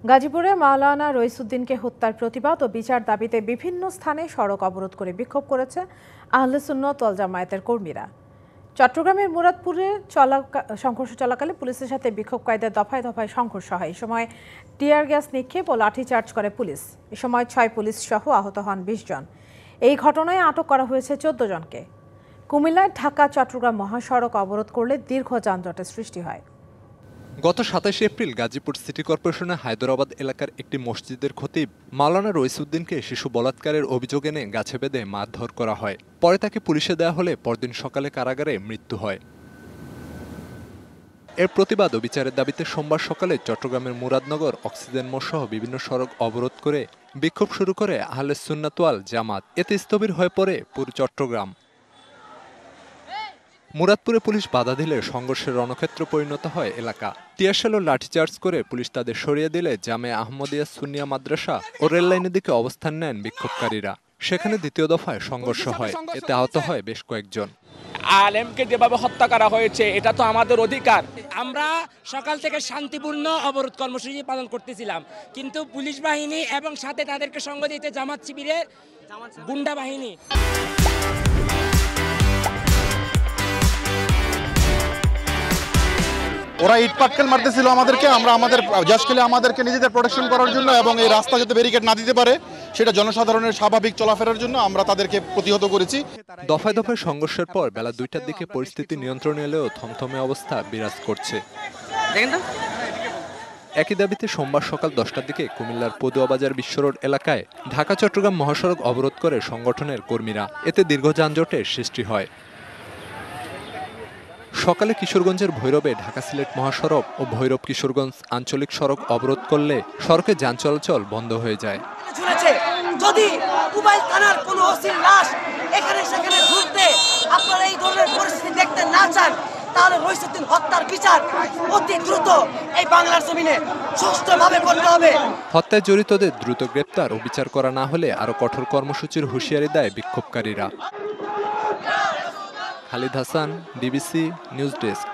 গাজীপুরে মাওলানা রইসুদ্দিনকে হত্যার প্রতিবাদ ও বিচার দাবিতে বিভিন্ন স্থানে সড়ক অবরোধ করে বিক্ষোভ করেছে আহলে সুন্নাত ওয়াল জামায়াতের কর্মীরা। চট্টগ্রামের মুরাদপুরে সংঘর্ষ চলাকালে পুলিশের সাথে বিক্ষোভকারীদের দফায় দফায় সংঘর্ষ হয়। এ সময় টিয়ার গ্যাস নিক্ষেপ ও লাঠিচার্জ করে পুলিশ। এ সময় 6 পুলিশ সহ আহত হন 20 জন। এই ঘটনায় আটক করা হয়েছে 14 জনকে। কুমিল্লায় ঢাকা চট্টগ্রাম মহাসড়ক অবরোধ করলে দীর্ঘ যানজটের সৃষ্টি হয়। গত 27 এপ্রিল গাজীপুর সিটি কর্পোরেশনের হায়দরাবাদ এলাকার একটি মসজিদের খতিব মাওলানা রইসুদ্দিনকে শিশু বলাৎকারের অভিযোগ এনে গাছে বেঁধে মারধর করা হয়। পরে তাকে পুলিশে দেওয়া হলে পরদিন সকালে কারাগারে মৃত্যু হয়। এর প্রতিবাদ ও বিচারের দাবিতে সোমবার সকালে চট্টগ্রামের মুরাদনগর, অক্সিজেন মোড় সহ বিভিন্ন সড়ক অবরোধ করে বিক্ষোভ শুরু করে আহলে সুন্নাত ওয়াল জামাত। এতে স্থবির হয়ে পড়ে পুরো চট্টগ্রাম। মুরাদপুরে পুলিশ বাধা দিলে সংঘর্ষের রণক্ষেত্র পরিণত হয় এলাকা। টিয়ারশেল ও লাঠিচার্জ করে পুলিশ তাদের সরিয়ে দিলে জামে আহমদিয়া সুন্নিয়া মাদ্রাসা ও রেললাইনের দিকে অবস্থান নেন বিক্ষোভকারীরা। সেখানে দ্বিতীয় দফায় সংঘর্ষ হয়। এতে আহত হয় বেশ কয়েকজন। আলেমকে যেভাবে হত্যা করা হয়েছে এটা তো আমাদের অধিকার। আমরা সকাল থেকে শান্তিপূর্ণ অবরোধ কর্মসূচি পালন করতেছিলাম, কিন্তু পুলিশ বাহিনী এবং সাথে তাদেরকে সঙ্গ দিতে জামাত শিবিরের গুন্ডা বাহিনী। ওরা ইট পাটকেল মারতেছিল আমাদেরকে। আমরা আমাদের জাস্টলি আমাদেরকে নিজেদের প্রোটেকশন করার জন্য এবং এই রাস্তা যাতে ব্যারিকেড না দিতে পারে সেটা জনসাধারণের স্বাভাবিক চলাফেরার জন্য আমরা তাদেরকে প্রতিহত করেছি। দফায় দফায় সংঘর্ষের পর বেলা 2টার দিকে পরিস্থিতি নিয়ন্ত্রণে এলেও থমথমে অবস্থা বিরাজ করছে। একই দাবিতে সোমবার সকাল 10টার দিকে কুমিল্লার পদুয়াবাজার বিশ্বরোড এলাকায় ঢাকা চট্টগ্রাম মহাসড়ক অবরোধ করে সংগঠনের কর্মীরা। এতে দীর্ঘ যানজটের সৃষ্টি হয়। সকালে কিশোরগঞ্জের ভৈরবে ঢাকা সিলেট মহাসড়ক ও ভৈরব কিশোরগঞ্জ আঞ্চলিক সড়ক অবরোধ করলে সড়কে যান চলাচল বন্ধ হয়ে যায়। যদি মোবাইল থানার কোনো ওসির লাশ এখানে সেখানে ঝুলতে আপনারা এই ধরনের পরিস্থিতি দেখতে না চান, তাহলে রইসুদ্দিন হত্যার বিচার অতি দ্রুত এই বাংলার জমিনে সুষ্ঠুভাবে করতে হবে। হত্যায় জড়িতদের দ্রুত গ্রেপ্তার ও বিচার করা না হলে আরও কঠোর কর্মসূচির হুঁশিয়ারি দেয় বিক্ষোভকারীরা। Khalid Hasan, DBC news desk.